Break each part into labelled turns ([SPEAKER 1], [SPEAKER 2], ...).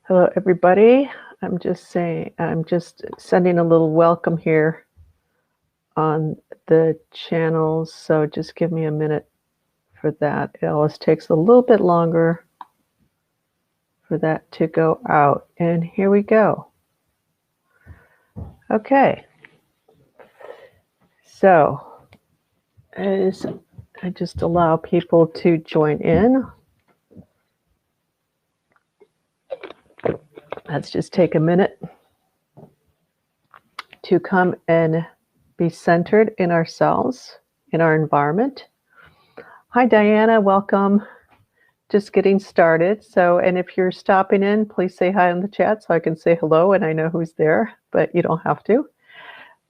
[SPEAKER 1] Hello, everybody. I'm just sending a little welcome here on the channels. So just give me a minute for that. It always takes a little bit longer for that to go out. And here we go. Okay. So as I just allow people to join in, let's just take a minute to come and be centered in ourselves, in our environment. Hi, Diana. Welcome. Just getting started. So, and if you're stopping in, please say hi in the chat so I can say hello and I know who's there, but you don't have to.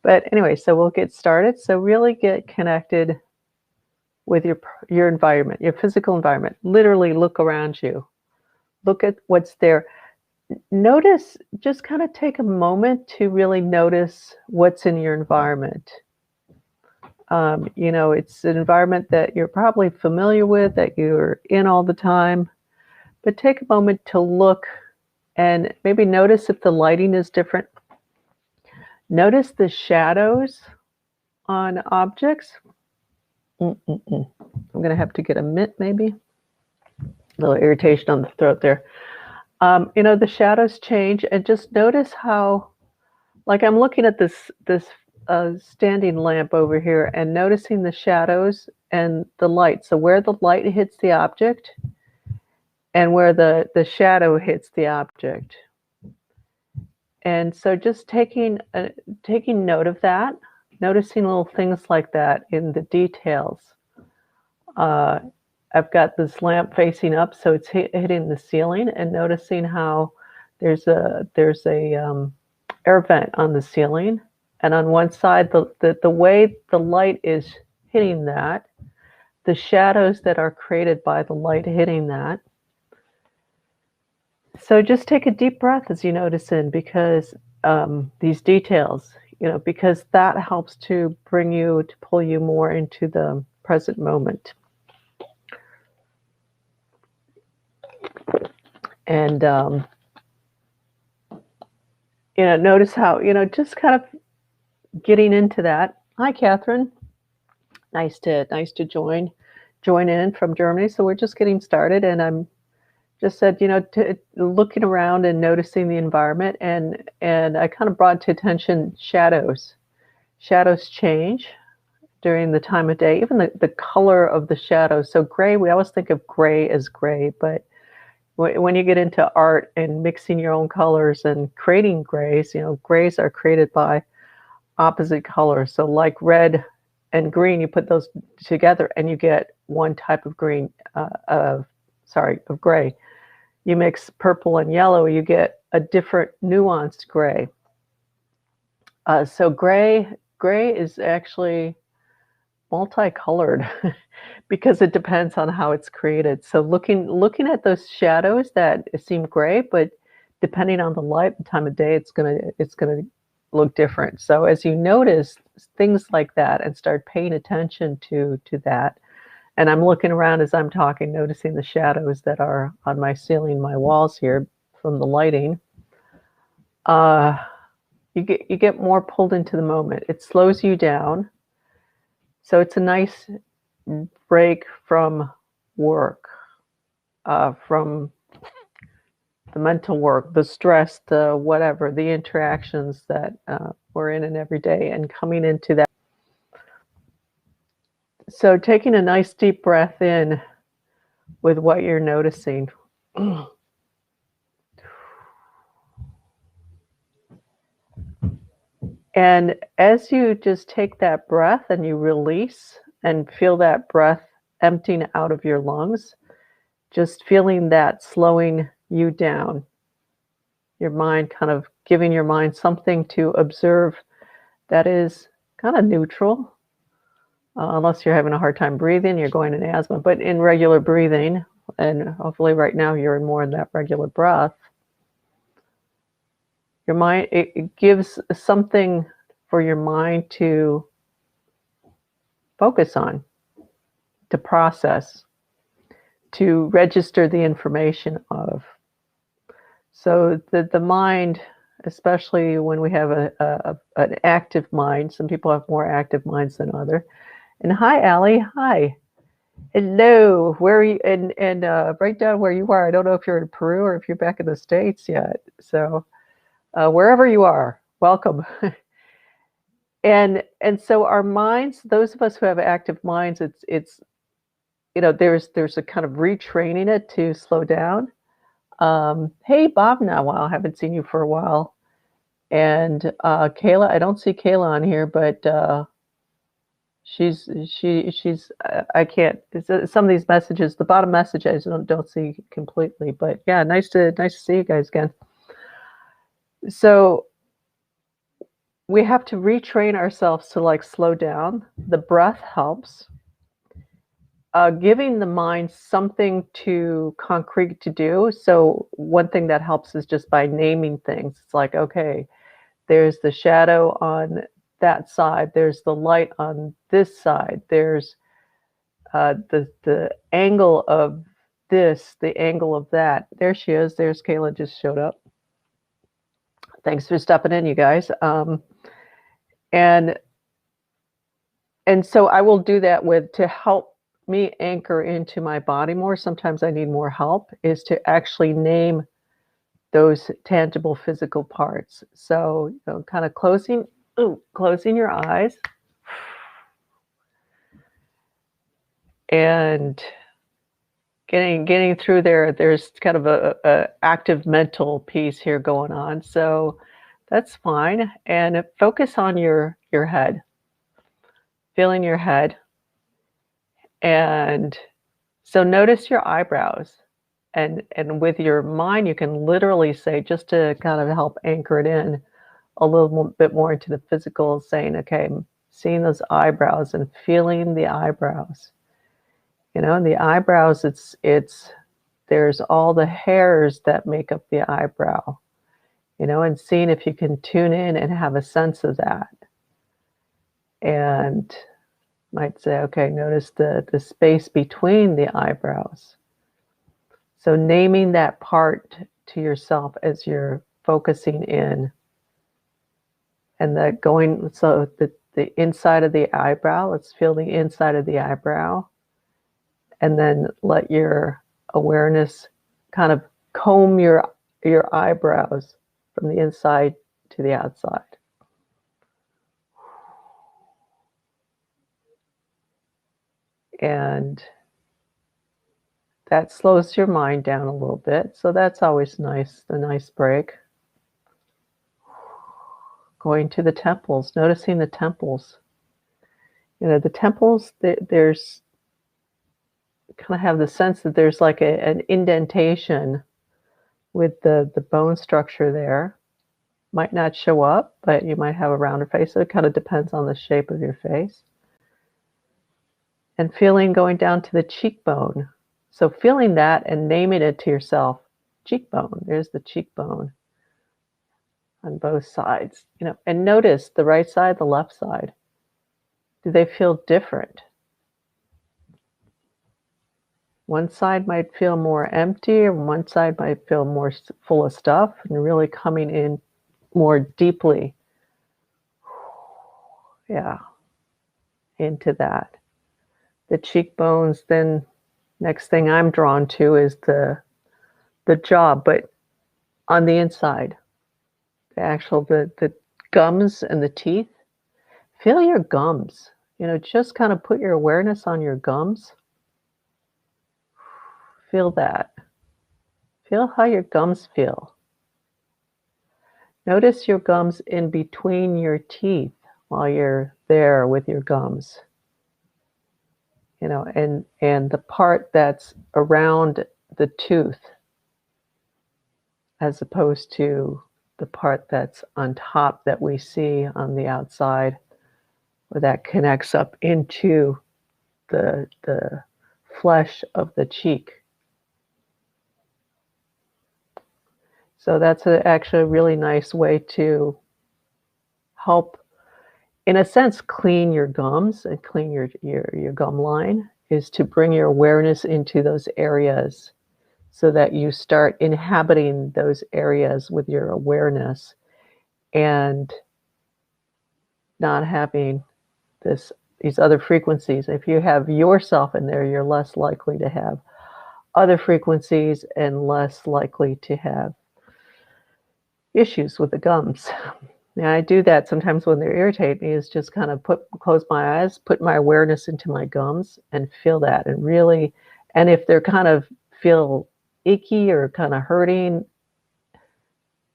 [SPEAKER 1] But anyway, so we'll get started. So really get connected with your environment, your physical environment. Literally look around you. Look at what's there. Notice, just kind of take a moment to really notice what's in your environment. It's an environment that you're probably familiar with, that you're in all the time, but take a moment to look and maybe notice if the lighting is different. Notice the shadows on objects. I'm going to have to get a mint, maybe. A little irritation on the throat there. The shadows change, and just notice how, like I'm looking at this standing lamp over here and noticing the shadows and the light. So where the light hits the object and where the shadow hits the object. And so just taking note of that, noticing little things like that in the details. I've got this lamp facing up, so it's hitting the ceiling, and noticing how there's a air vent on the ceiling, and on one side, the way the light is hitting that, the shadows that are created by the light hitting that. So just take a deep breath as you notice in, because these details, because that helps to pull you more into the present moment. And, notice how, just kind of getting into that. Hi, Catherine. Nice to join in from Germany. So we're just getting started, and I'm just said, looking around and noticing the environment, and I kind of brought to attention shadows. Shadows change during the time of day, even the color of the shadows. So gray, we always think of gray as gray, but when you get into art and mixing your own colors and creating grays, grays are created by opposite colors. So like red and green, you put those together and you get one type of green, of gray. You mix purple and yellow, you get a different nuanced gray. So gray is actually multicolored because it depends on how it's created. So looking at those shadows that seem gray, but depending on the light, the time of day, it's gonna look different. So as you notice things like that and start paying attention to that, and I'm looking around as I'm talking, noticing the shadows that are on my ceiling, my walls here from the lighting. You get more pulled into the moment. It slows you down. So it's a nice break from work, from the mental work, the stress, the whatever, the interactions that we're in every day, and coming into that. So taking a nice deep breath in with what you're noticing. And as you just take that breath and you release and feel that breath emptying out of your lungs, just feeling that slowing you down, your mind, kind of giving your mind something to observe that is kind of neutral. Unless you're having a hard time breathing, you're going in asthma, but in regular breathing, and hopefully right now you're in more in that regular breath, your mind, it gives something for your mind to focus on, to process, to register the information of. So the mind, especially when we have an active mind, some people have more active minds than other. And hi, Allie. Hi. Hello. Where are you? And Write down where you are. I don't know if you're in Peru or if you're back in the States yet. So wherever you are, welcome. And so our minds, those of us who have active minds, it's there's a kind of retraining it to slow down. Hey, Bob, now, wow, I haven't seen you for a while. And Kayla, I don't see Kayla on here, but she's I can't. Some of these messages, the bottom messages, I don't see completely. But yeah, nice to see you guys again. So we have to retrain ourselves to like slow down. The breath helps. Giving the mind something to concrete to do. So one thing that helps is just by naming things. It's like, okay, there's the shadow on that side. There's the light on this side. There's the angle of this, the angle of that. There she is. There's Kayla, just showed up. Thanks for stepping in, you guys. And so I will do that to help me anchor into my body more. Sometimes I need more help, is to actually name those tangible physical parts. So, kind of closing your eyes and getting through there. There's kind of a active mental piece here going on. So that's fine. And focus on your head, feeling your head. And so notice your eyebrows. And with your mind, you can literally say, just to kind of help anchor it in a little bit more into the physical, saying, okay, I'm seeing those eyebrows and feeling the eyebrows. And the eyebrows, there's all the hairs that make up the eyebrow, and seeing if you can tune in and have a sense of that. And might say, okay, notice the space between the eyebrows. So naming that part to yourself as you're focusing in, and that going, so the inside of the eyebrow, let's feel the inside of the eyebrow, and then let your awareness kind of comb your eyebrows from the inside to the outside. And that slows your mind down a little bit. So that's always nice, the nice break. Going to the temples, noticing the temples. The temples, there's kind of have the sense that there's like an indentation with the bone structure there. Might not show up, but you might have a rounder face. So it kind of depends on the shape of your face. And feeling going down to the cheekbone. So feeling that and naming it to yourself. Cheekbone, there's the cheekbone on both sides. And notice the right side, the left side. Do they feel different? One side might feel more empty, and one side might feel more full of stuff, and really coming in more deeply. Yeah, into that. The cheekbones, then next thing I'm drawn to is the jaw, but on the inside. The gums and the teeth. Feel your gums. Just kind of put your awareness on your gums. Feel that. Feel how your gums feel. Notice your gums in between your teeth while you're there with your gums. And the part that's around the tooth, as opposed to the part that's on top that we see on the outside, where that connects up into the flesh of the cheek. So that's actually a really nice way to help, in a sense, clean your gums and clean your gum line, is to bring your awareness into those areas. so that you start inhabiting those areas with your awareness and not having these other frequencies. If you have yourself in there, you're less likely to have other frequencies and less likely to have issues with the gums. And I do that sometimes when they irritate me, is just kind of close my eyes, put my awareness into my gums and feel that, and really, and if they're kind of feel icky or kind of hurting,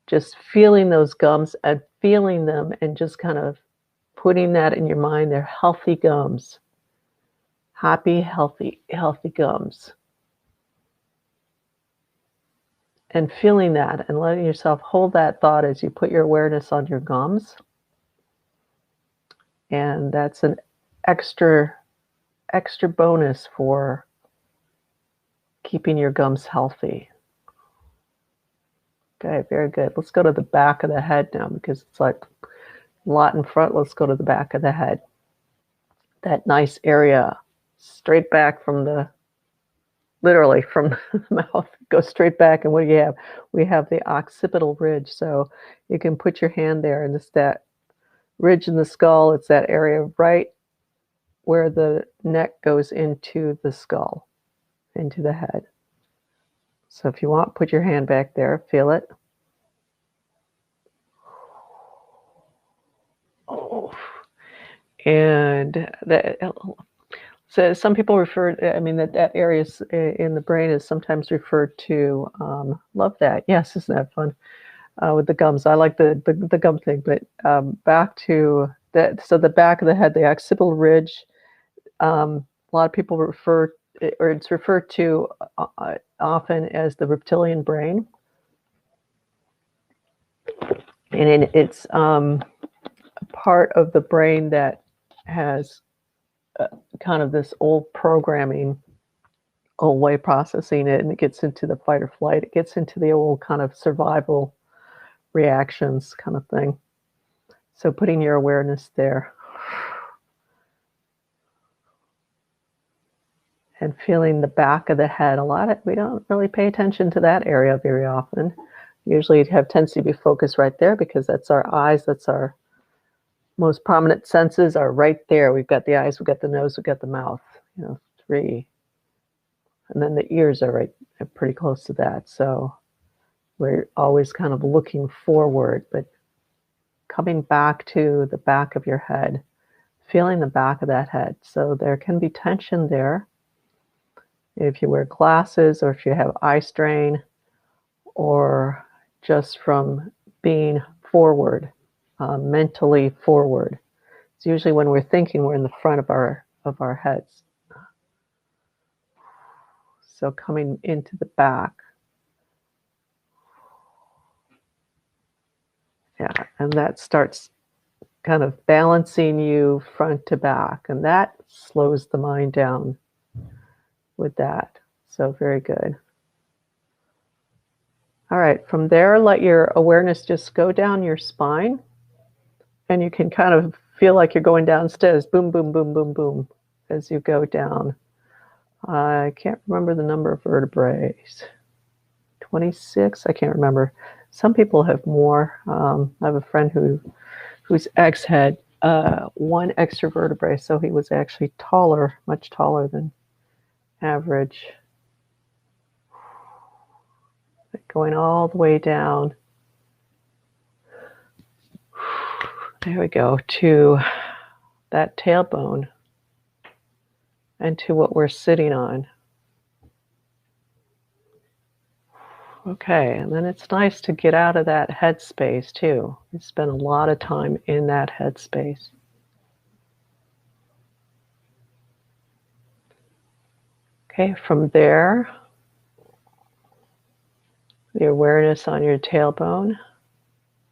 [SPEAKER 1] just feeling those gums and feeling them and just kind of putting that in your mind. They're healthy gums, happy, healthy gums. And feeling that and letting yourself hold that thought as you put your awareness on your gums. And that's an extra bonus for keeping your gums healthy. Okay, very good. Let's go to the back of the head now, because it's like a lot in front. Let's go to the back of the head. That nice area, straight back from literally from the mouth, go straight back. And what do you have? We have the occipital ridge. So you can put your hand there, and it's that ridge in the skull. It's that area right where the neck goes into the skull, into the head. So if you want, put your hand back there, feel it. Oh, and that. So some people refer, I mean, that area in the brain is sometimes referred to, love that. Yes, isn't that fun? With the gums. I like the gum thing, but back to that. So the back of the head, the occipital ridge, a lot of people refer, or it's referred to often as the reptilian brain. And it's a part of the brain that has kind of this old programming, old way processing it, and it gets into the fight or flight. It gets into the old kind of survival reactions kind of thing. So putting your awareness there and feeling the back of the head. We don't really pay attention to that area very often. Usually it tendency to be focused right there, because that's our eyes, that's our most prominent senses are right there. We've got the eyes, we've got the nose, we've got the mouth, 3. And then the ears are pretty close to that. So we're always kind of looking forward, but coming back to the back of your head, feeling the back of that head. So there can be tension there. If you wear glasses, or if you have eye strain, or just from being forward, mentally forward. It's usually when we're thinking, we're in the front of our heads. So coming into the back. Yeah, and that starts kind of balancing you front to back, and that slows the mind down with that. So very good. All right, from there, let your awareness just go down your spine, and you can kind of feel like you're going downstairs, boom, boom, boom, boom, boom, as you go down. I can't remember the number of vertebrae. 26, I can't remember. Some people have more. I have a friend whose ex had 1 extra vertebrae, so he was actually taller, much taller than average. Going all the way down. There we go, to that tailbone and to what we're sitting on. Okay, and then it's nice to get out of that headspace too. You spend a lot of time in that headspace. Okay, from there, the awareness on your tailbone.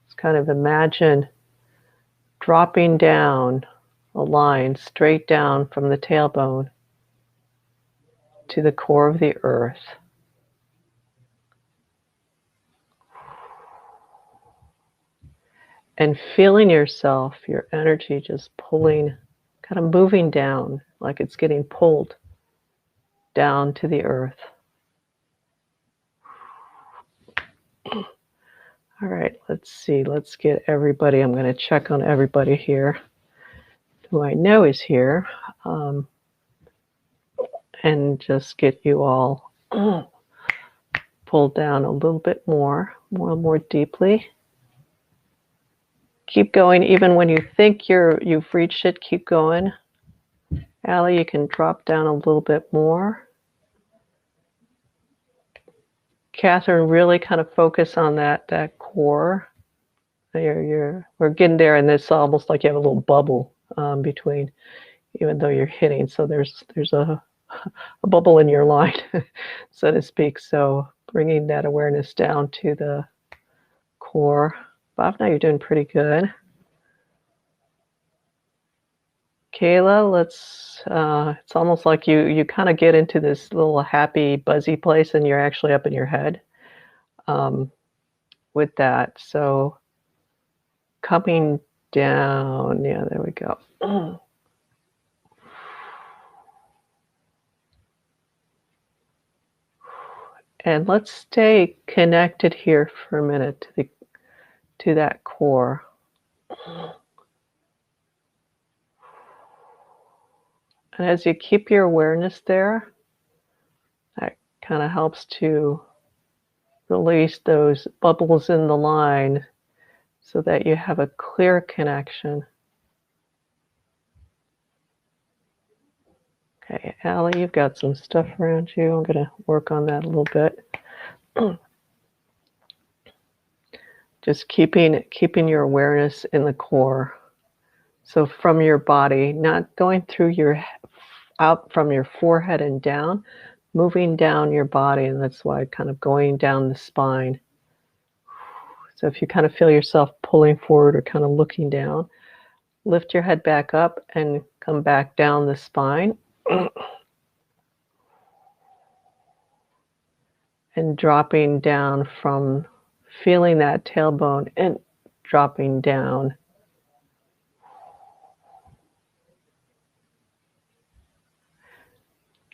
[SPEAKER 1] Just kind of imagine dropping down a line straight down from the tailbone to the core of the earth. And feeling yourself, your energy just pulling, kind of moving down, like it's getting pulled down to the earth. All right, let's see. Let's get everybody. I'm going to check on everybody here who I know is here, and just get you all pulled down a little bit more deeply. Keep going, even when you think you've reached it. Keep going. Allie, you can drop down a little bit more. Catherine, really kind of focus on that core. We're getting there, and it's almost like you have a little bubble between, even though you're hitting. So there's a bubble in your line, so to speak. So bringing that awareness down to the core. Bob, now you're doing pretty good. Kayla, it's almost like you kind of get into this little happy, buzzy place, and you're actually up in your head with that. So coming down, yeah, there we go. And let's stay connected here for a minute to that core. And as you keep your awareness there, that kind of helps to release those bubbles in the line so that you have a clear connection. Okay, Allie, you've got some stuff around you. I'm going to work on that a little bit. Just keeping your awareness in the core. So from your body, not going through out from your forehead and down, moving down your body, and that's why kind of going down the spine. So if you kind of feel yourself pulling forward or kind of looking down, lift your head back up and come back down the spine. And dropping down from feeling that tailbone and dropping down.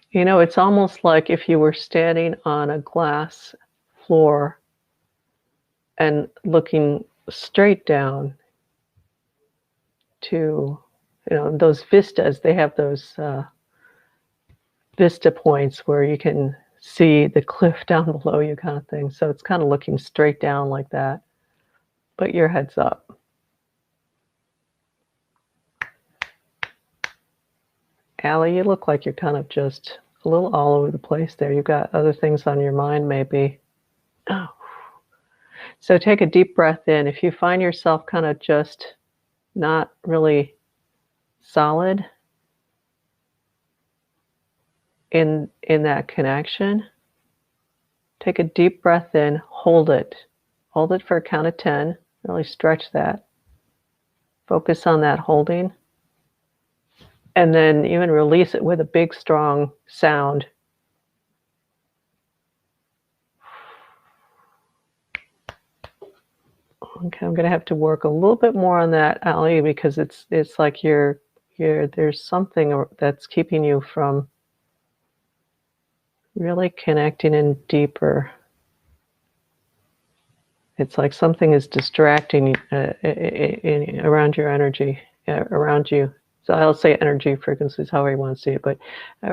[SPEAKER 1] You know, it's almost like if you were standing on a glass floor and looking straight down to, those vistas. They have those vista points where you can see the cliff down below you, kind of thing. So it's kind of looking straight down like that, but your head's up. Allie, you look like you're kind of just a little all over the place there. You've got other things on your mind, maybe. Oh. So take a deep breath in. If you find yourself kind of just not really solid in that connection, take a deep breath in, hold it. Hold it for a count of 10. Really stretch that. Focus on that holding. And then even release it with a big, strong sound. Okay, I'm going to have to work a little bit more on that, Allie, because it's like there's something that's keeping you from really connecting in deeper. It's like something is distracting around your energy, around you. So I'll say energy frequencies, however you want to see it, but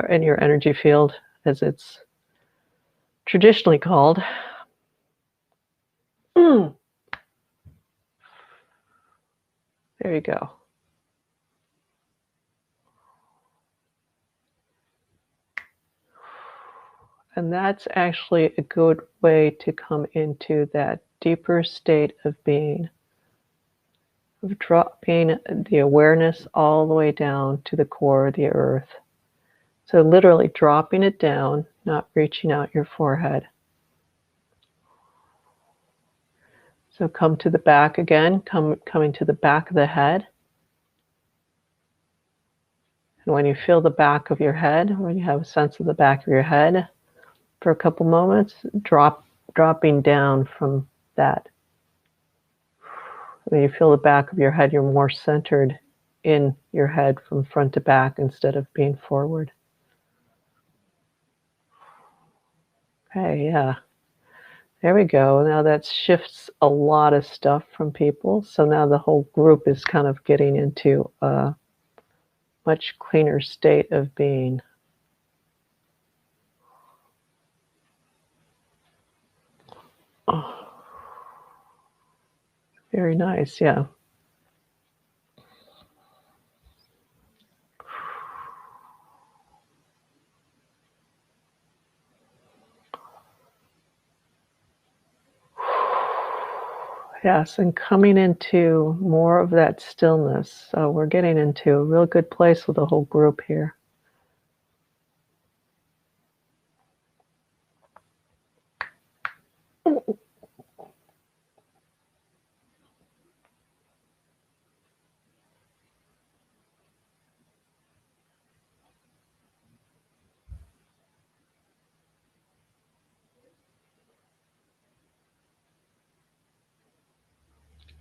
[SPEAKER 1] in your energy field, as it's traditionally called. There you go. And that's actually a good way to come into that deeper state of being, of dropping the awareness all the way down to the core of the earth. So literally dropping it down, not reaching out your forehead. So come to the back again, coming to the back of the head. And when you feel the back of your head, when you have a sense of the back of your head for a couple moments, dropping down from that. When you feel the back of your head, you're more centered in your head from front to back instead of being forward. Okay, yeah. There we go. Now that shifts a lot of stuff from people. So now the whole group is kind of getting into a much cleaner state of being. Oh, very nice, yeah. Yes, and coming into more of that stillness. So we're getting into a real good place with the whole group here.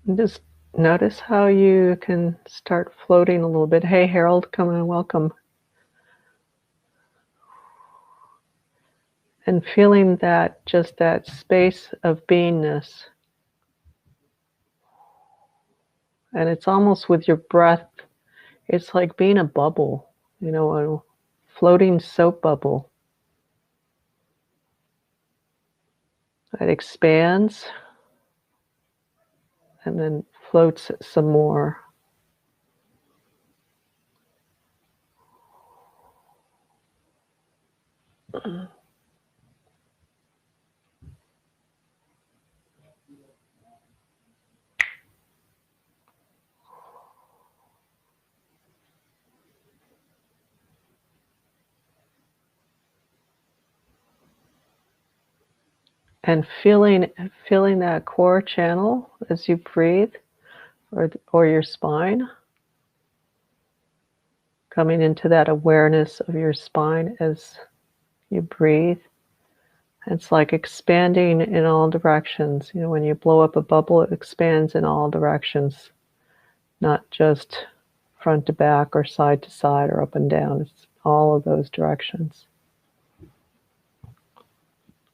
[SPEAKER 1] And just notice how you can start floating a little bit. Hey, Harold, come and welcome. And feeling that, just that space of beingness. And it's almost with your breath, it's like being a bubble, you know, a floating soap bubble. It expands and then floats some more. And feeling that core channel as you breathe, or your spine, coming into that awareness of your spine as you breathe. It's like expanding in all directions. You know, when you blow up a bubble, it expands in all directions, not just front to back or side to side or up and down. It's all of those directions.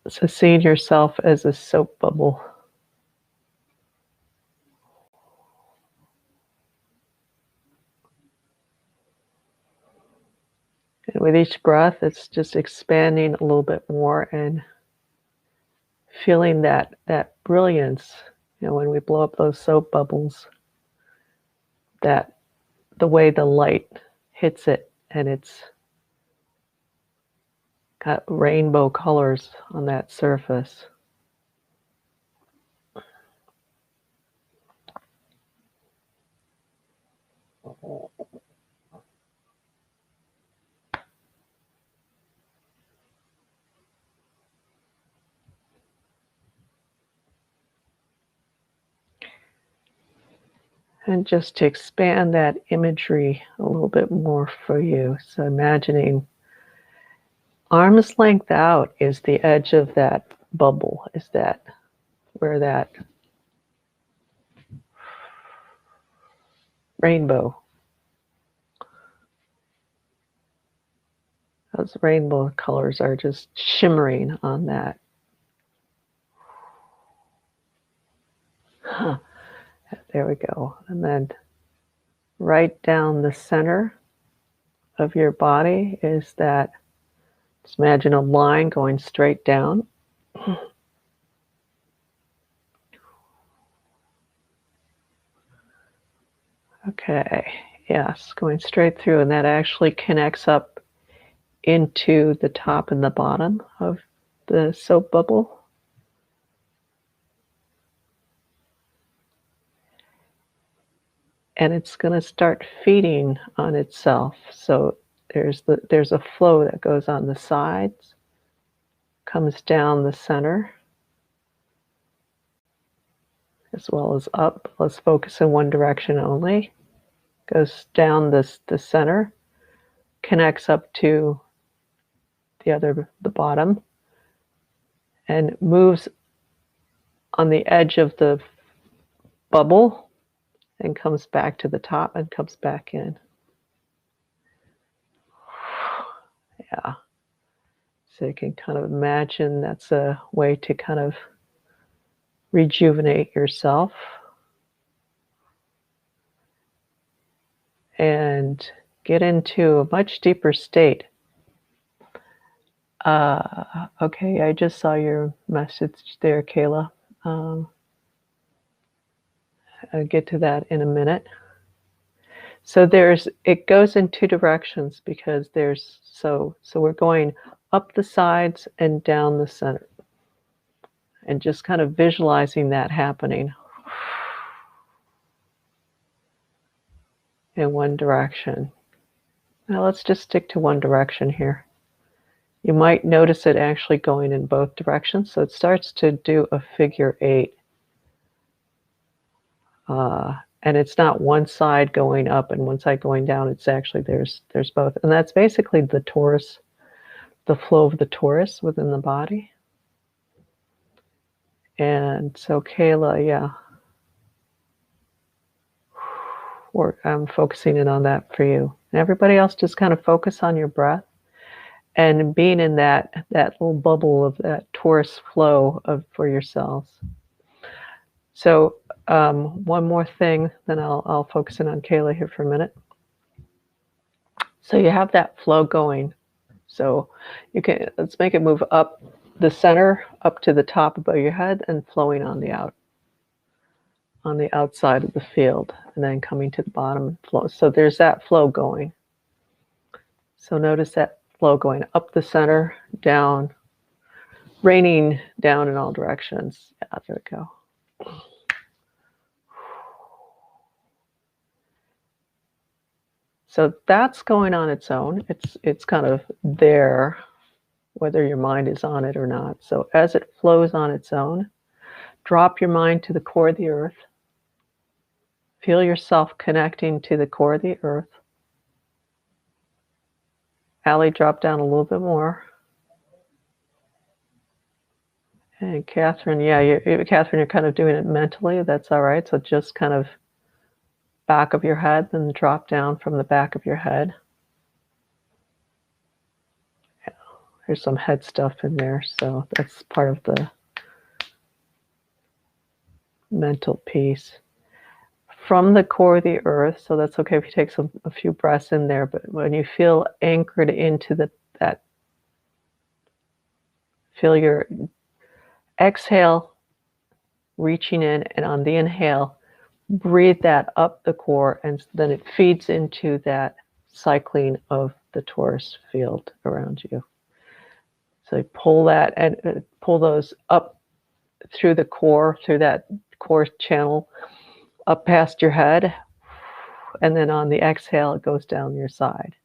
[SPEAKER 1] So seeing yourself as a soap bubble. And with each breath, it's just expanding a little bit more and feeling that brilliance. You know, when we blow up those soap bubbles, that the way the light hits it, and it's got rainbow colors on that surface. And just to expand that imagery a little bit more for you. So imagining arm's length out is the edge of that bubble, is that where that rainbow, those rainbow colors are just shimmering on that. Huh. There we go. And then right down the center of your body is that, just imagine a line going straight down. Okay, yes, going straight through, and that actually connects up into the top and the bottom of the soap bubble. And it's going to start feeding on itself. So there's a flow that goes on the sides, comes down the center, as well as up. Let's focus in one direction only. Goes down the center, connects up to the bottom, and moves on the edge of the bubble and comes back to the top and comes back in. Yeah. So you can kind of imagine that's a way to kind of rejuvenate yourself and get into a much deeper state. Okay, I just saw your message there, Kayla. I'll get to that in a minute. So it goes in two directions because so we're going up the sides and down the center. And just kind of visualizing that happening in one direction. Now let's just stick to one direction here. You might notice it actually going in both directions. So it starts to do a figure 8. And it's not one side going up and one side going down. It's actually, there's both. And that's basically the torus, the flow of the torus within the body. And so Kayla, yeah. I'm focusing in on that for you. And everybody else just kind of focus on your breath and being in that little bubble of that torus flow for yourselves. So one more thing, then I'll focus in on Kayla here for a minute. So you have that flow going. So let's make it move up the center, up to the top above your head, and flowing on the outside of the field, and then coming to the bottom and flow. So there's that flow going. So notice that flow going up the center, down, raining down in all directions. Yeah, there we go. So that's going on its own. It's kind of there, whether your mind is on it or not. So as it flows on its own, drop your mind to the core of the earth. Feel yourself connecting to the core of the earth. Allie, drop down a little bit more. And Catherine, yeah, Catherine, you're kind of doing it mentally. That's all right. So just kind of back of your head, then drop down from the back of your head. Yeah, there's some head stuff in there, so that's part of the mental piece. From the core of the earth, so that's okay if you take a few breaths in there, but when you feel anchored into that, feel your exhale reaching in, and on the inhale, breathe that up the core, and then it feeds into that cycling of the torus field around you. So you pull that and pull those up through the core, through that core channel, up past your head, and then on the exhale, it goes down your side.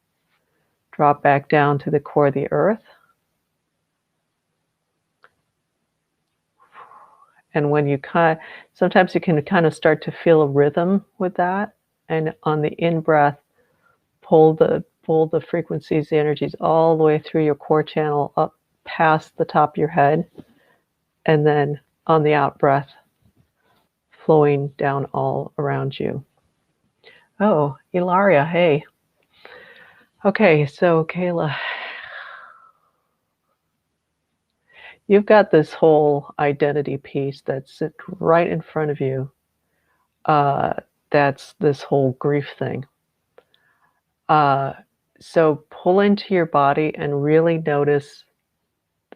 [SPEAKER 1] Drop back down to the core of the earth. And when you sometimes you can kind of start to feel a rhythm with that. And on the in-breath, pull the frequencies, the energies all the way through your core channel, up past the top of your head. And then on the out-breath, flowing down all around you. Oh, Ilaria, hey. Okay, so Kayla, you've got this whole identity piece that's right in front of you. That's this whole grief thing. So pull into your body and really notice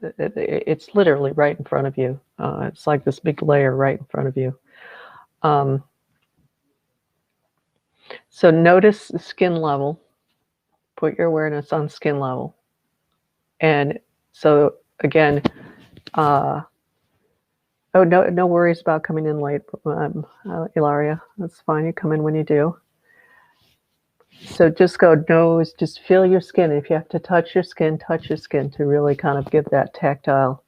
[SPEAKER 1] it's literally right in front of you. It's like this big layer right in front of you. So notice the skin level. Put your awareness on skin level. And so again, oh, no worries about coming in late, Ilaria. That's fine. You come in when you do. So just go nose, just feel your skin. If you have to touch your skin to really kind of give that tactile,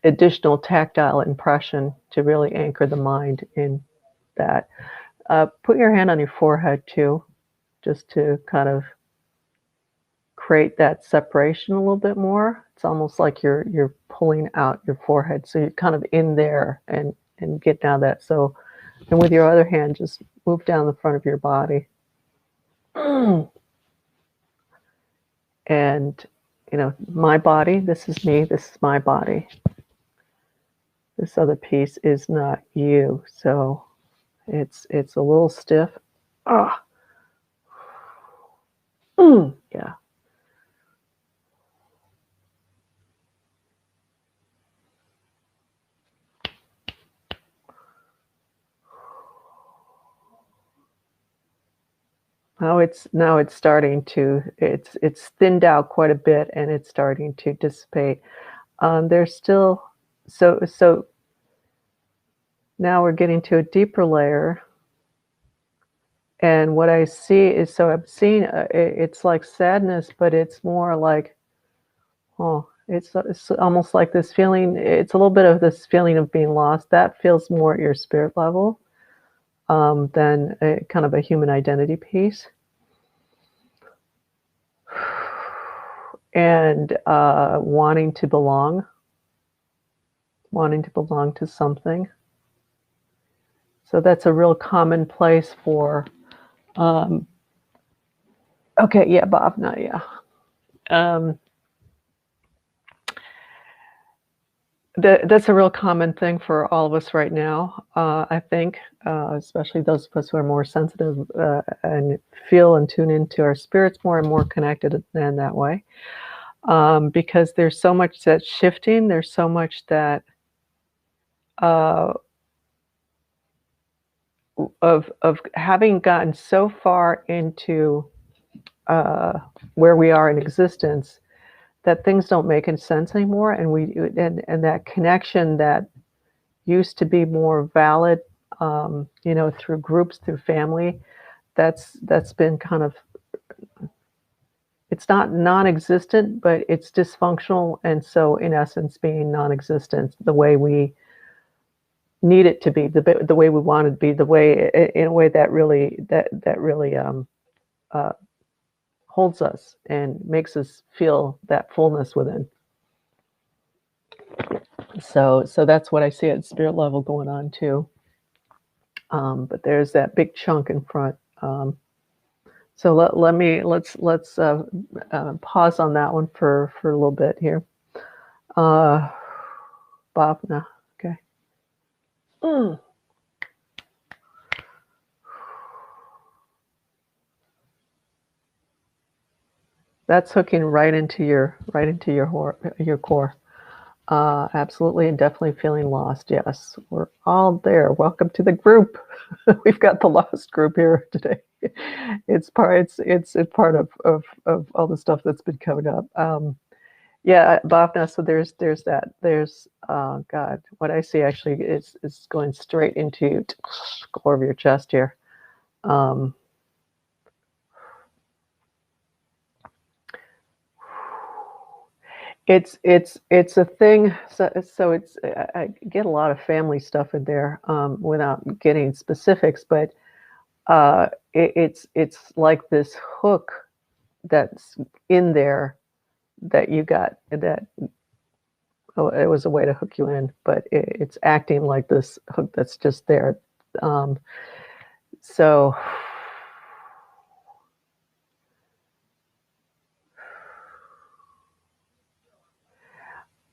[SPEAKER 1] additional tactile impression to really anchor the mind in that. Put your hand on your forehead too, just to kind of create that separation a little bit more. It's almost like you're pulling out your forehead, so you're kind of in there and get down that. So, and with your other hand, just move down the front of your body. And, my body, this is me, this is my body. This other piece is not you. So it's a little stiff. Ah, yeah. Now it's starting to it's thinned out quite a bit, and it's starting to dissipate. There's still so now we're getting to a deeper layer, and what I see is so I'm seeing it's like sadness, but it's more like it's almost like this feeling. It's a little bit of this feeling of being lost. That feels more at your spirit level than a kind of a human identity piece. And wanting to belong to something. So that's a real common place for, okay, yeah, Bob, no, yeah. That's a real common thing for all of us right now, I think, especially those of us who are more sensitive and feel and tune into our spirits more and more connected in that way. Because there's so much that's shifting, there's so much that uh, of having gotten so far into where we are in existence that things don't make any sense anymore, and that connection that used to be more valid, through groups, through family, that's been kind of, it's not non-existent, but it's dysfunctional, and so in essence being non-existent the way we need it to be, the way we want it to be, the way in a way that really uh, holds us and makes us feel that fullness within. So that's what I see at spirit level going on too. But there's that big chunk in front. So let's pause on that one for a little bit here. Bob, no, okay. That's hooking right into your core. Absolutely, and definitely feeling lost. Yes, we're all there. Welcome to the group. We've got the lost group here today. It's part of all the stuff that's been coming up. Yeah, Bhavna. So there's that. There's God. What I see actually is going straight into the core of your chest here. It's a thing. So it's I get a lot of family stuff in there without getting specifics, but it's like this hook that's in there that you got that. Oh, it was a way to hook you in, but it's acting like this hook that's just there. So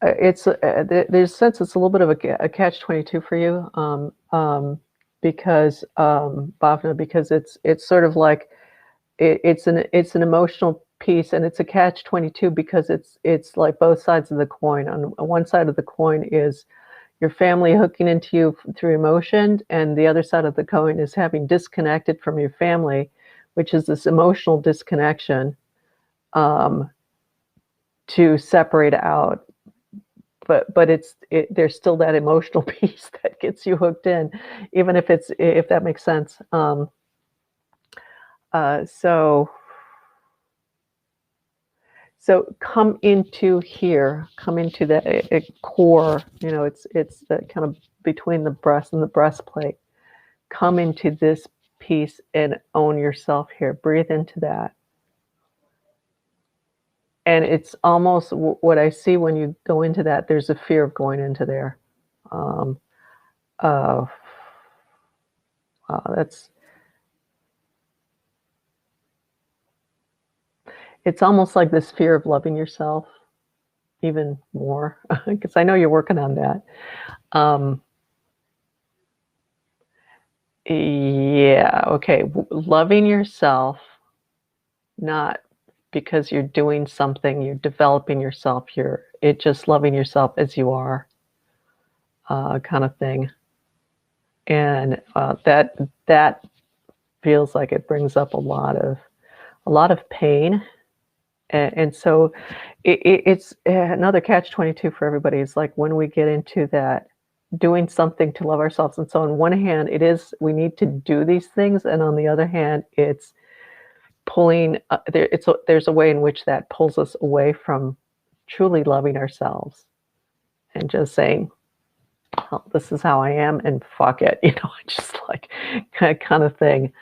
[SPEAKER 1] there's a sense it's a little bit of a catch-22 for you, because Bhavna, because it's sort of like it's an emotional piece, and it's a catch-22 because it's like both sides of the coin. On one side of the coin is your family hooking into you through emotion, and the other side of the coin is having disconnected from your family, which is this emotional disconnection, to separate out. But there's still that emotional piece that gets you hooked in, even if that makes sense. So come into here, come into the core. It's the kind of between the breast and the breastplate. Come into this piece and own yourself here. Breathe into that. And it's almost what I see when you go into that. There's a fear of going into there. That's. It's almost like this fear of loving yourself even more, because I know you're working on that. Yeah, okay. Loving yourself, not because you're doing something, you're developing yourself, it just loving yourself as you are, kind of thing. And that feels like it brings up a lot of pain. And so it's another catch 22 for everybody. It's like when we get into that doing something to love ourselves. And so on one hand, it is we need to do these things, and on the other hand, it's pulling there's a way in which that pulls us away from truly loving ourselves and just saying, oh, this is how I am and fuck it, just like kind of thing.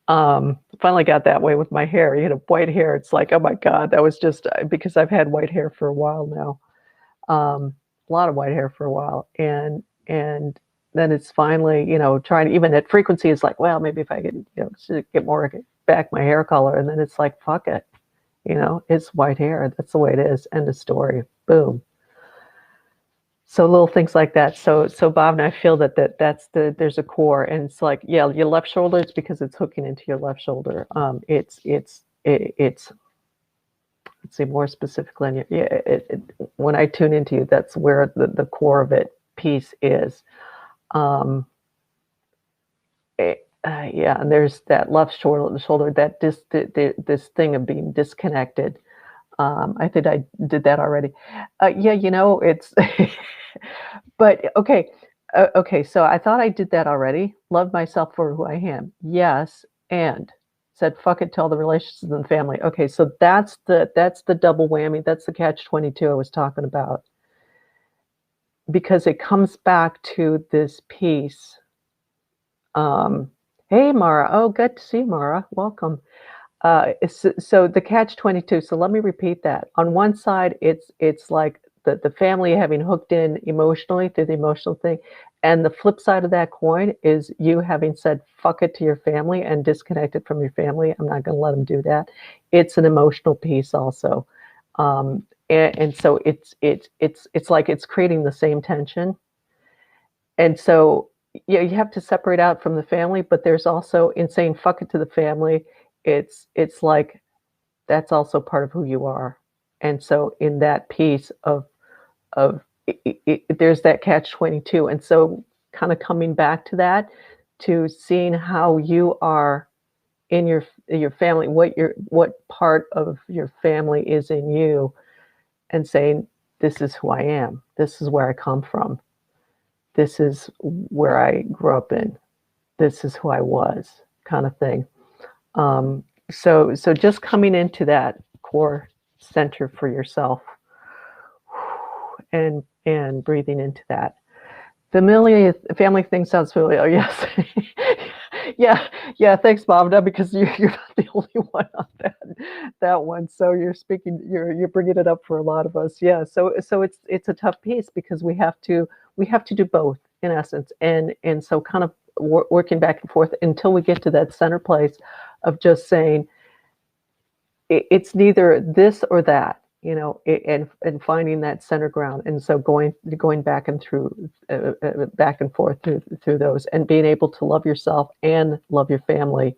[SPEAKER 1] Finally got that way with my hair. White hair. It's like, oh my God, that was just because I've had white hair for a while now. A lot of white hair for a while. And then it's finally, trying to, even at frequency is like, well, maybe if I could, get more back my hair color. And then it's like, fuck it. It's white hair. That's the way it is. End of story. Boom. So little things like that. So Bob and I feel that's there's a core, and it's like, yeah, your left shoulder, it's because it's hooking into your left shoulder. It's let's see more specifically. When I tune into you, that's where the core of it piece is. Yeah, and there's that left shoulder that this thing of being disconnected. I think I did that already. Yeah, it's, but okay. Okay, so I thought I did that already. Love myself for who I am. Yes, and said fuck it to all the relationships in the family. Okay, so that's the double whammy. That's the catch 22 I was talking about. Because it comes back to this piece. Hey, Mara. Oh, good to see you, Mara. Welcome. So the catch 22. So let me repeat that. On one side, it's like the family having hooked in emotionally through the emotional thing, and the flip side of that coin is you having said fuck it to your family and disconnected from your family. I'm not going to let them do that. It's an emotional piece also, and so it's like it's creating the same tension, and so yeah, you have to separate out from the family, but there's also in saying fuck it to the family. It's like that's also part of who you are, and so in that piece of there's that catch 22, and so kind of coming back to that, to seeing how you are in your family, what part of your family is in you, and saying this is who I am, this is where I come from, this is where I grew up in, this is who I was, kind of thing. So just coming into that core center for yourself, and breathing into that. Family thing sounds familiar. Yes. Yeah. Thanks, Bob. No, because you're not the only one on that one. So you're bringing it up for a lot of us. Yeah. So it's a tough piece because we have to do both in essence, and so kind of working back and forth until we get to that center place of just saying it's neither this or that, and finding that center ground. And so going back and through back and forth through those, and being able to love yourself and love your family,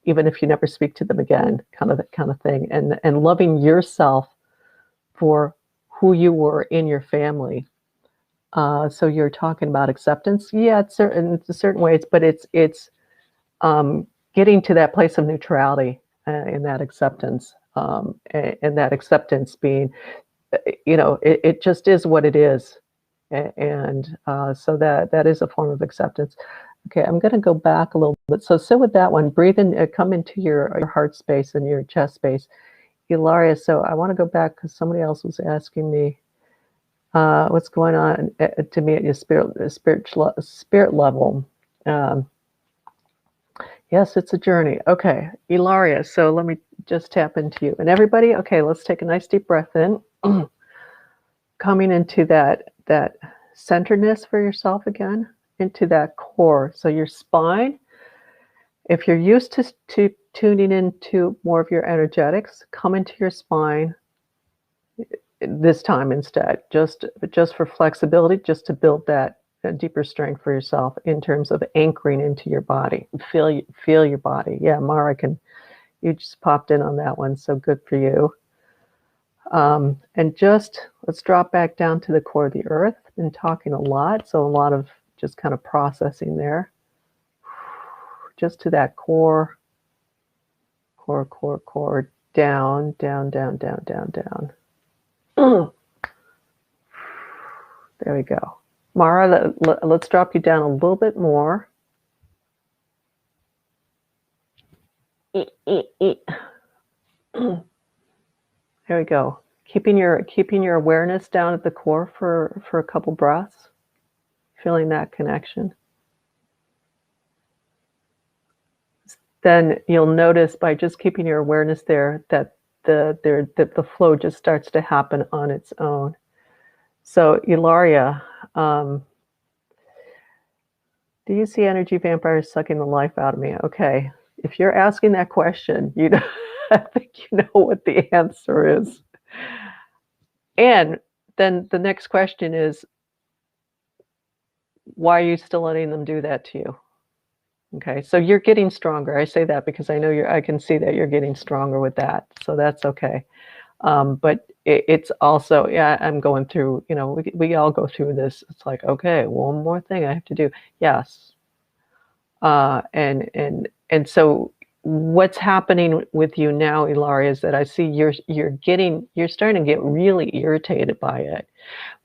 [SPEAKER 1] even if you never speak to them again, kind of thing, and loving yourself for who you were in your family. So you're talking about acceptance. Yeah, it's in certain ways, but it's getting to that place of neutrality in that acceptance, and that acceptance being, it just is what it is, and so that is a form of acceptance. Okay, I'm going to go back a little bit. So sit with that one. Breathe in, come into your heart space and your chest space. Ilaria, so I want to go back because somebody else was asking me what's going on to me at your spirit level. Yes, it's a journey. Okay, Ilaria, so let me just tap into you. And everybody, okay, let's take a nice deep breath in. Coming into that centeredness for yourself again, into that core. So your spine, if you're used to tuning into more of your energetics, come into your spine this time instead, just for flexibility, just to build that a deeper strength for yourself in terms of anchoring into your body. Feel your body. Yeah, Mara, you just popped in on that one, so good for you. And just let's drop back down to the core of the earth. Been talking a lot, so a lot of just kind of processing there. Just to that core, down, down, down, down, down, down. There we go. Mara, let's drop you down a little bit more. There we go. Keeping your awareness down at the core for a couple breaths, feeling that connection. Then you'll notice by just keeping your awareness there that the flow just starts to happen on its own. So Ilaria, do you see energy vampires sucking the life out of me? Okay, if you're asking that question, you know, I think you know what the answer is. And then the next question is, why are you still letting them do that to you? Okay, so you're getting stronger. I say that because I know I can see that you're getting stronger with that. So that's okay. But it's also, yeah, I'm going through, you know, we all go through this. It's like, okay, one more thing I have to do. Yes. And so what's happening with you now, Ilaria, is that I see you're starting to get really irritated by it,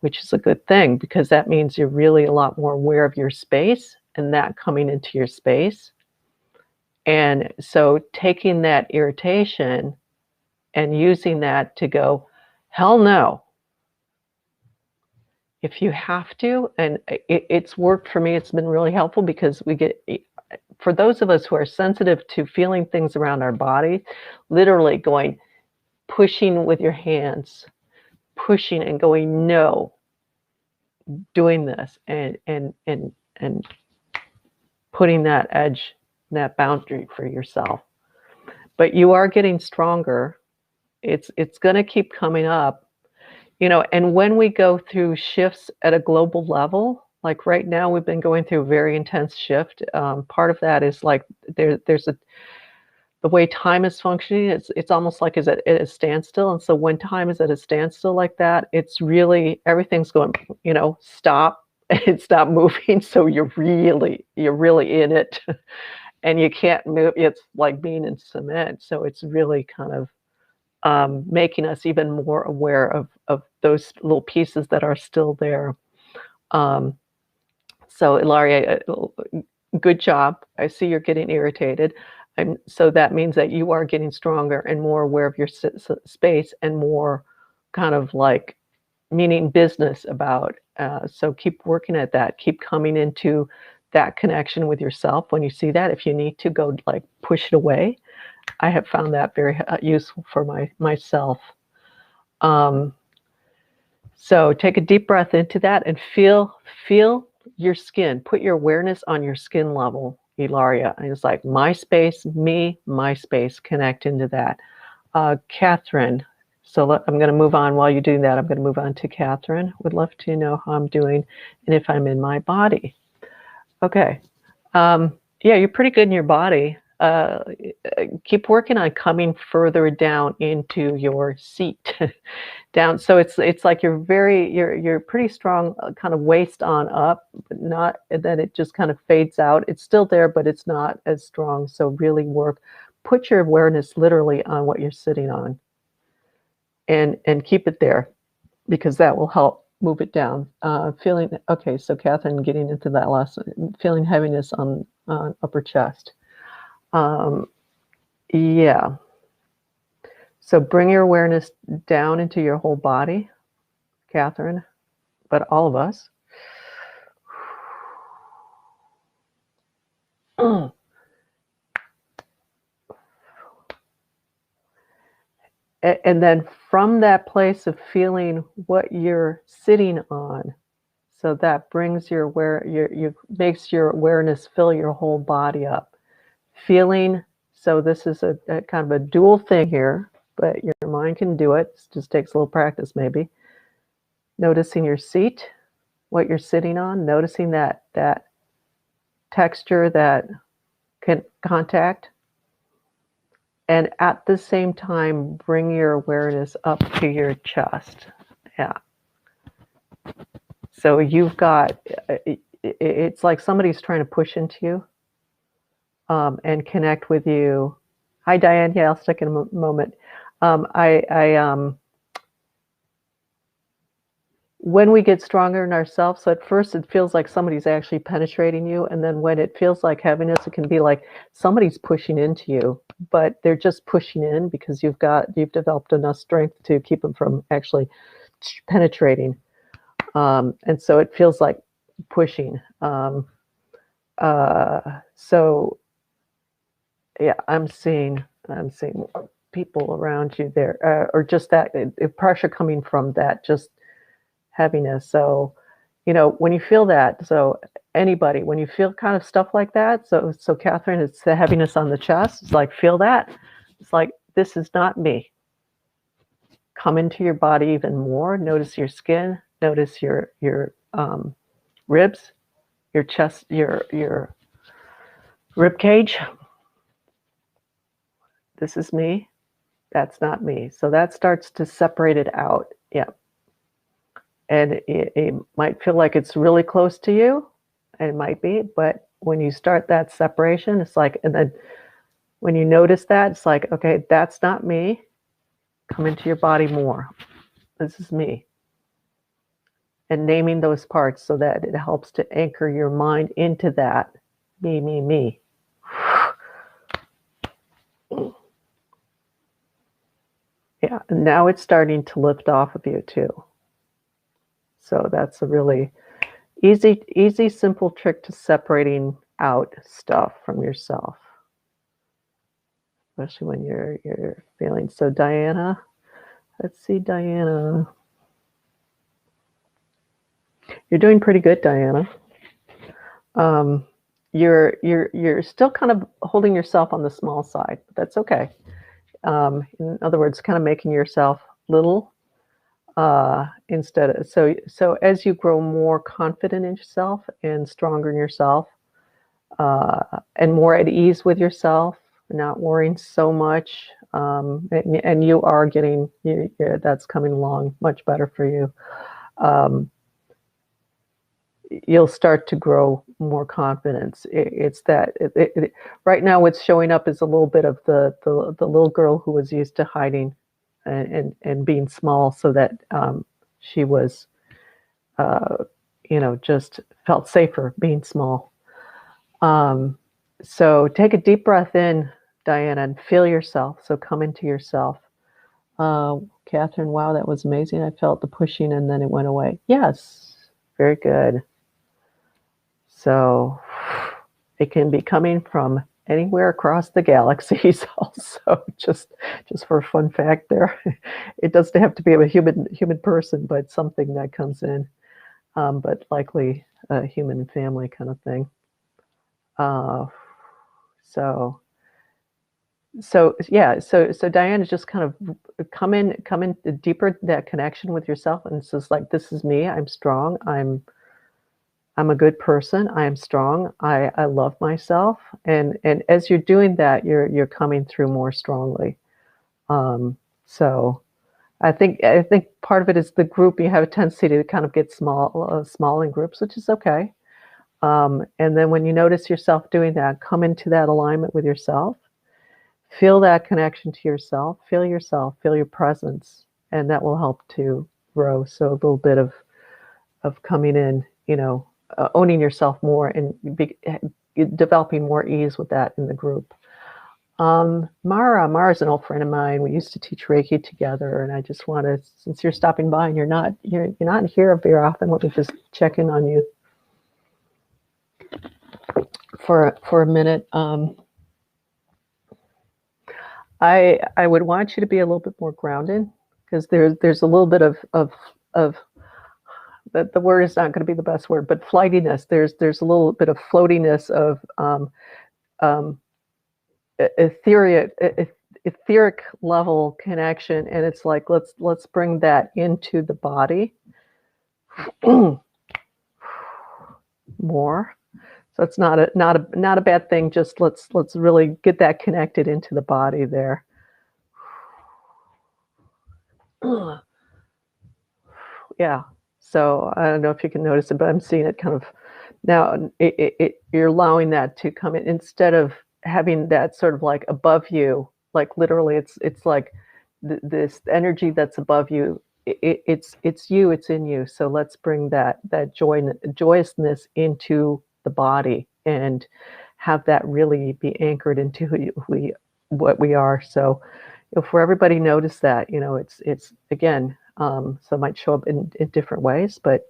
[SPEAKER 1] which is a good thing because that means you're really a lot more aware of your space and that coming into your space. And so taking that irritation and using that to go, hell no. If you have to, and it's worked for me, it's been really helpful because we get, for those of us who are sensitive to feeling things around our body, literally going, pushing with your hands, pushing and going, no, doing this and putting that edge, that boundary for yourself. But you are getting stronger. It's going to keep coming up, you know, and when we go through shifts at a global level, like right now, we've been going through a very intense shift. Part of that is like there's the way time is functioning. It's almost like it's at a standstill. And so when time is at a standstill like that, it's really everything's going, you know, stop and stop moving. So you're really in it, and you can't move. It's like being in cement. So it's really kind of making us even more aware of those little pieces that are still there. So Ilaria, good job. I see you're getting irritated. So that means that you are getting stronger and more aware of your space and more kind of like meaning business about. So keep working at that. Keep coming into that connection with yourself. When you see that, if you need to go like push it away, I have found that very useful for myself. So take a deep breath into that and feel your skin. Put your awareness on your skin level, Ilaria. And it's like my space, me, my space, connect into that. Catherine, so I'm going to move on. While you do that, I'm going to move on to Catherine. Would love to know how I'm doing and if I'm in my body. Okay. Yeah, you're pretty good in your body. Keep working on coming further down into your seat. Down, so it's like you're pretty strong, kind of waist on up, but not that it just kind of fades out. It's still there, but it's not as strong. So really put your awareness literally on what you're sitting on, and keep it there, because that will help move it down. Feeling okay. So Catherine, getting into that last, feeling heaviness on upper chest. Yeah. So bring your awareness down into your whole body, Catherine, but all of us. And then from that place of feeling what you're sitting on, so that brings makes your awareness fill your whole body up. Feeling, so this is a kind of a dual thing here, but your mind can do it. It just takes a little practice maybe. Noticing your seat, what you're sitting on, noticing that texture, that contact, and at the same time, bring your awareness up to your chest. Yeah. So you've got, it's like somebody's trying to push into you and connect with you. Hi, Diane. Yeah, I'll stick in a moment. When we get stronger in ourselves, so at first it feels like somebody's actually penetrating you, and then when it feels like heaviness, it can be like somebody's pushing into you, but they're just pushing in because you've developed enough strength to keep them from actually penetrating, and so it feels like pushing. So yeah, I'm seeing people around you there, or just that pressure coming from that just heaviness. So, when you feel that, so anybody, when you feel kind of stuff like that, so Catherine, it's the heaviness on the chest. It's like, feel that. It's like, this is not me. Come into your body even more. Notice your skin. Notice your ribs, your chest, your rib cage. This is me. That's not me. So that starts to separate it out. Yeah. And it might feel like it's really close to you, and it might be, but when you start that separation, it's like, and then when you notice that, it's like, okay, that's not me. Come into your body more. This is me. And naming those parts so that it helps to anchor your mind into that. Me, me, me. Yeah, and now it's starting to lift off of you too. So that's a really easy, simple trick to separating out stuff from yourself, especially when you're feeling. So Diana, let's see, Diana, you're doing pretty good, Diana. You're still kind of holding yourself on the small side, but that's okay. In other words, kind of making yourself little. Instead of so as you grow more confident in yourself and stronger in yourself, and more at ease with yourself, not worrying so much, and you are getting that's coming along much better for you. You'll start to grow more confidence. It's that right now what's showing up is a little bit of the little girl who was used to hiding and being small, so that she was, just felt safer being small. So take a deep breath in, Diana, and feel yourself. So come into yourself. Catherine, wow, that was amazing. I felt the pushing and then it went away. Yes, very good. So it can be coming from anywhere across the galaxies also, just for a fun fact there. It doesn't have to be a human person, but something that comes in, but likely a human family kind of thing. So Diana, just kind of come in deeper, that connection with yourself, and it's just like, this is me. I'm strong. I'm a good person. I am strong. I love myself. And as you're doing that, you're coming through more strongly. So I think part of it is the group. You have a tendency to kind of get small in groups, which is okay. And then when you notice yourself doing that, come into that alignment with yourself. Feel that connection to yourself. Feel yourself. Feel your presence, and that will help to grow. So a little bit of coming in, owning yourself more and developing more ease with that in the group. Mara's an old friend of mine. We used to teach Reiki together, and I just want to, since you're stopping by and you're not here very often, let me just check in on you for a minute. I would want you to be a little bit more grounded, because there's a little bit of the word is not going to be the best word, but flightiness. There's a little bit of floatiness of etheric level connection, and it's like, let's bring that into the body. more. So it's not a bad thing. Just let's really get that connected into the body there. Yeah. So I don't know if you can notice it, but I'm seeing it kind of now. You're allowing that to come in instead of having that sort of like above you, like literally, it's like this energy that's above you. It's you. It's in you. So let's bring that joyousness into the body and have that really be anchored into what we are. So for everybody notice that, it's again, so it might show up in different ways, but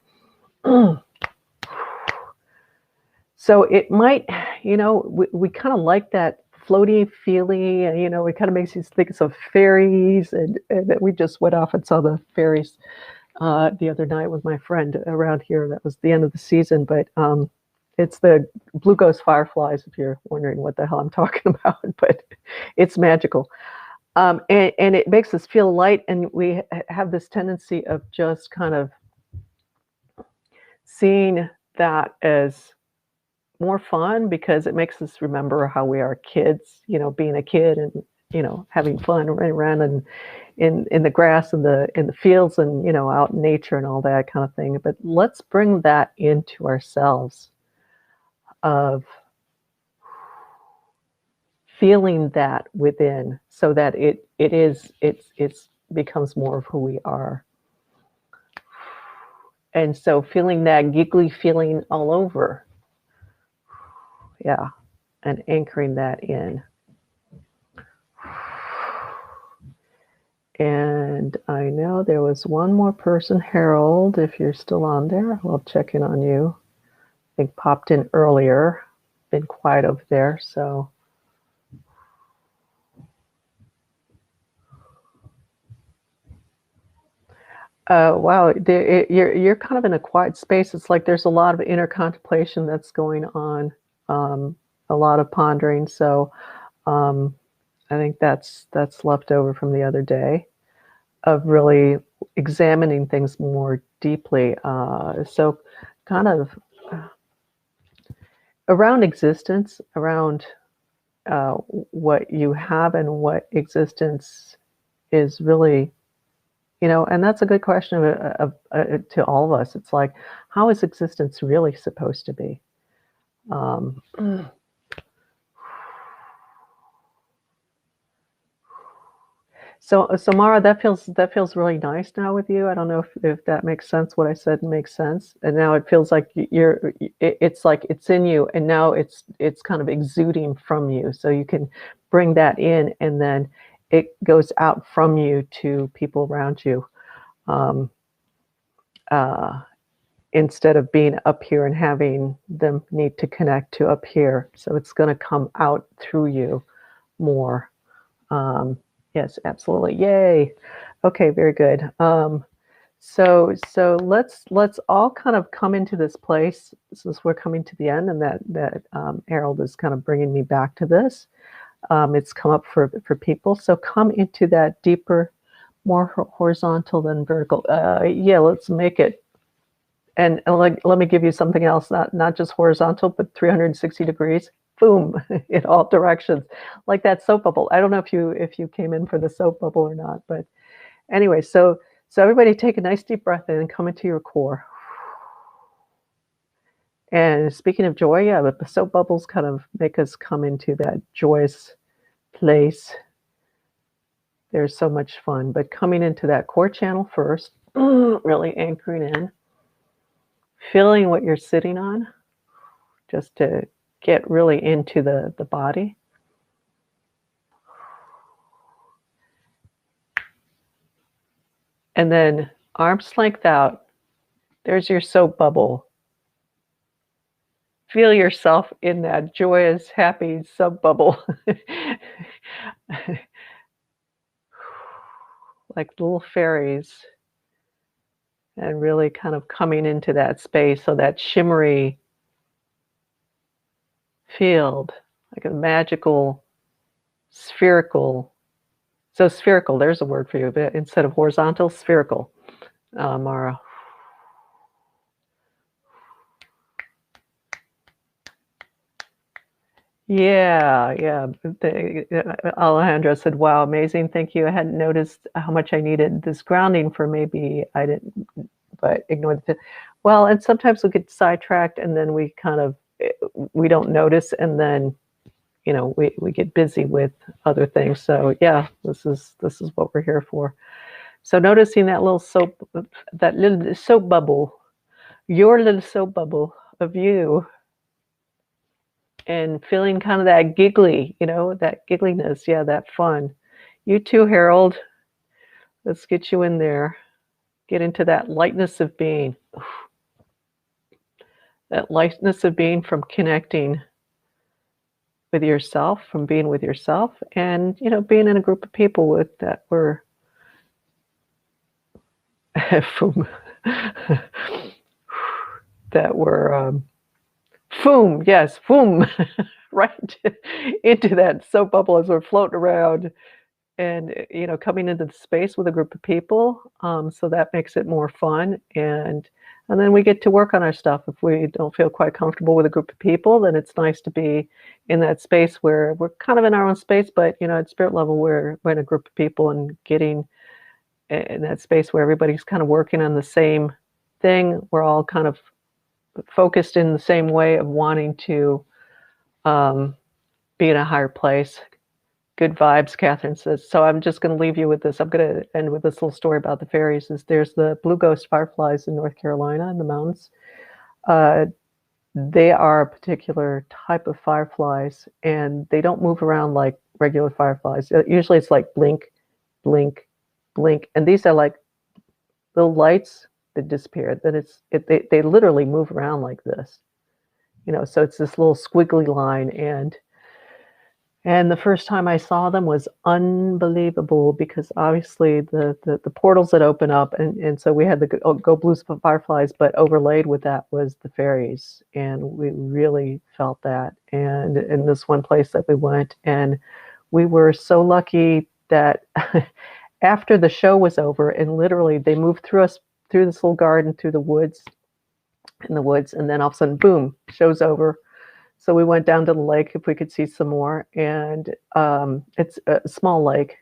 [SPEAKER 1] so it might, we kind of like that floaty feely, it kind of makes you think of fairies, and that we just went off and saw the fairies the other night with my friend around here. That was the end of the season, but it's the blue ghost fireflies, if you're wondering what the hell I'm talking about, but it's magical. And it makes us feel light, and we have this tendency of just kind of seeing that as more fun because it makes us remember how we are kids, being a kid and having fun running around and in the grass and in the fields and out in nature and all that kind of thing. But let's bring that into ourselves of feeling that within, so that it's becomes more of who we are. And so feeling that giggly feeling all over, yeah, and anchoring that in. And I know there was one more person, Harold, if you're still on there, I'll check in on you. I think popped in earlier, been quiet over there, so. Wow, you're kind of in a quiet space. It's like there's a lot of inner contemplation that's going on, a lot of pondering. So um, I think that's left over from the other day of really examining things more deeply. So kind of around existence, around what you have and what existence is really. And that's a good question to all of us. It's like, how is existence really supposed to be? So Mara, that feels really nice now with you. I don't know if that makes sense. What I said makes sense, and now it feels like it's like it's in you, and now it's kind of exuding from you. So you can bring that in, and then it goes out from you to people around you. Um, Instead of being up here and having them need to connect to up here. So it's going to come out through you more. Yes, absolutely. Yay. Okay, very good. So let's all kind of come into this place since we're coming to the end, and that Harold is kind of bringing me back to this. It's come up for people. So come into that deeper, more horizontal than vertical. Yeah, let's make it. And let me give you something else, not just horizontal, but 360 degrees, boom, in all directions, like that soap bubble. I don't know if you came in for the soap bubble or not, but anyway, so everybody take a nice deep breath in and come into your core. And speaking of joy, yeah, the soap bubbles kind of make us come into that joyous place. There's so much fun, but coming into that core channel first, really anchoring in. Feeling what you're sitting on, just to get really into the body. And then arms length out. There's your soap bubble. Feel yourself in that joyous, happy soap bubble. Like little fairies. And really kind of coming into that space, so that shimmery field, like a magical, spherical. So spherical, there's a word for you, but instead of horizontal, spherical, Mara. Yeah, yeah. Alejandro said, "Wow, amazing. Thank you. I hadn't noticed how much I needed this grounding for maybe I didn't, but ignore the, well, and sometimes we get sidetracked and then we kind of, we don't notice and then, we get busy with other things. So yeah, this is what we're here for. So noticing that little soap bubble, your little soap bubble of you and feeling kind of that giggly, that giggliness. Yeah, that fun. You too, Harold. Let's get you in there. Get into that lightness of being. That lightness of being from connecting with yourself, from being with yourself, and being in a group of people with that were from that were foom, yes, foom, right into that soap bubble as we're floating around and coming into the space with a group of people, so that makes it more fun, and then we get to work on our stuff. If we don't feel quite comfortable with a group of people, then it's nice to be in that space where we're kind of in our own space, but at spirit level we're in a group of people and getting in that space where everybody's kind of working on the same thing. We're all kind of focused in the same way of wanting to um, be in a higher place. Good vibes, Catherine says. So I'm just going to leave you with this. I'm going to end with this little story about the fairies. There's the blue ghost fireflies in North Carolina in the mountains. Uh, they are a particular type of fireflies, and they don't move around like regular fireflies. Usually it's like blink, blink, blink, and these are like little lights that disappear. Then they literally move around like this. So it's this little squiggly line, and the first time I saw them was unbelievable because obviously the portals that open up, and so we had the Go Blue Fireflies, but overlaid with that was the fairies, and we really felt that. And in this one place that we went, and we were so lucky that after the show was over, and literally they moved through us through this little garden, through the woods, and then all of a sudden, boom, show's over. So we went down to the lake if we could see some more, and it's a small lake.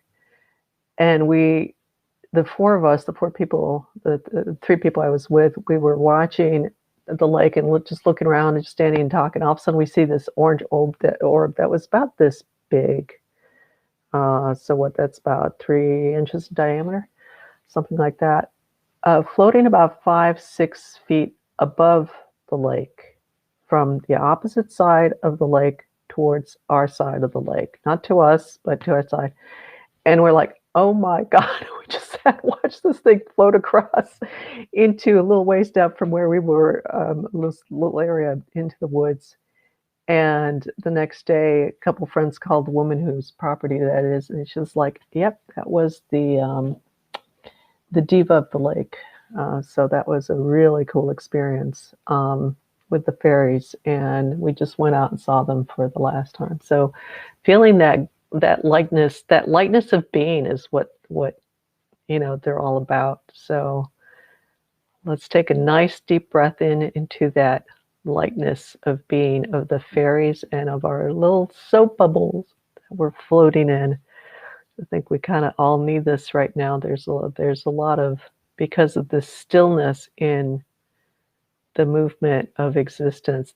[SPEAKER 1] And the four of us, the four people, the three people I was with, we were watching the lake and just looking around and just standing and talking. All of a sudden, we see this orange orb that was about this big. So what? That's about 3 inches in diameter, something like that, floating about 5-6 feet above the lake, from the opposite side of the lake towards our side of the lake. Not to us, but to our side. And we're like, oh my God, we just sat and watched this thing float across into a little ways down from where we were, this little area into the woods. And the next day, a couple of friends called the woman whose property that is, and she was like, yep, that was the diva of the lake. So that was a really cool experience. With the fairies, and we just went out and saw them for the last time. So feeling that lightness of being is what they're all about. So let's take a nice deep breath into that lightness of being of the fairies and of our little soap bubbles that we're floating in. I think we kind of all need this right now. There's a lot of, because of the stillness in the movement of existence,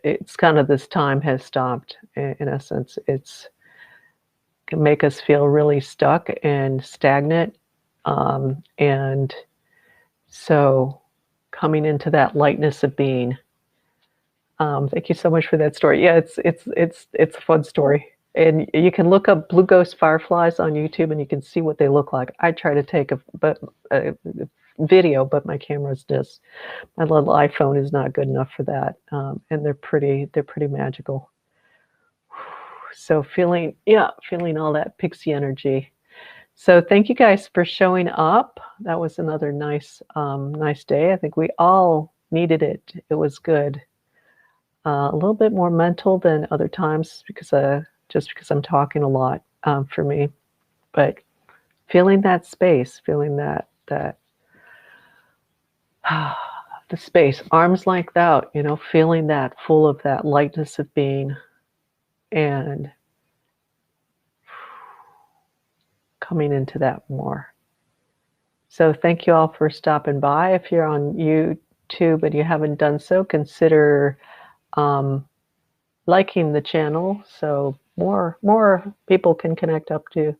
[SPEAKER 1] it's kind of, this time has stopped. In essence, it can make us feel really stuck and stagnant, and so coming into that lightness of being. Thank you so much for that story. Yeah, it's a fun story, and you can look up blue ghost fireflies on YouTube and you can see what they look like. I try to take a video, but my camera's just, my little iPhone is not good enough for that, and they're pretty magical. So feeling all that pixie energy. So thank you guys for showing up. That was another nice day. I think we all needed it. It was good. A little bit more mental than other times because I'm talking a lot, for me, but feeling that space, feeling that the space, arms length out, you know, feeling that full of that lightness of being and coming into that more. So thank you all for stopping by. If you're on YouTube and you haven't done so, consider liking the channel so more people can connect up to.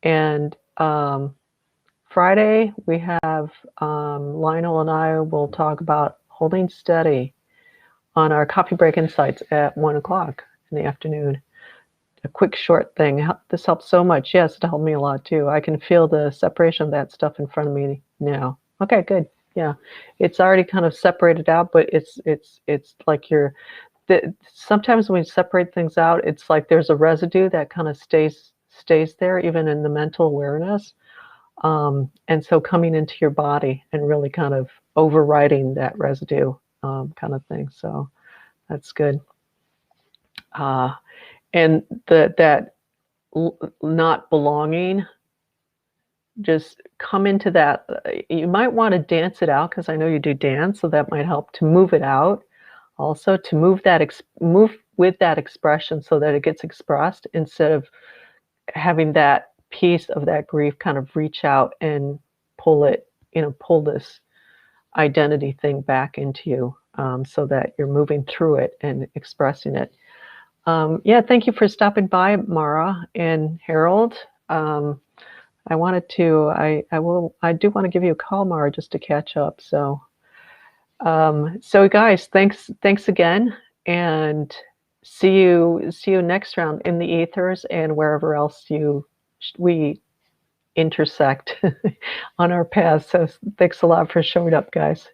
[SPEAKER 1] And Friday we have Lionel and I will talk about holding steady on our coffee break insights at 1 o'clock in the afternoon. A quick short thing. This helps so much. Yes, it helped me a lot too. I can feel the separation of that stuff in front of me now. Okay, good. Yeah, it's already kind of separated out, but it's like sometimes when we separate things out, it's like there's a residue that kind of stays there even in the mental awareness. And so coming into your body and really kind of overriding that residue kind of thing. So that's good. And that not belonging, just come into that. You might want to dance it out because I know you do dance, so that might help to move it out. Also, to move with that expression so that it gets expressed instead of having that piece of that grief kind of reach out and pull it, you know, pull this identity thing back into you, so that you're moving through it and expressing it. Yeah, thank you for stopping by, Mara and Harold. I wanted to, I do want to give you a call, Mara, just to catch up. So, so guys, thanks again, and see you next round in the ethers and wherever else we intersect on our paths. So thanks a lot for showing up, guys.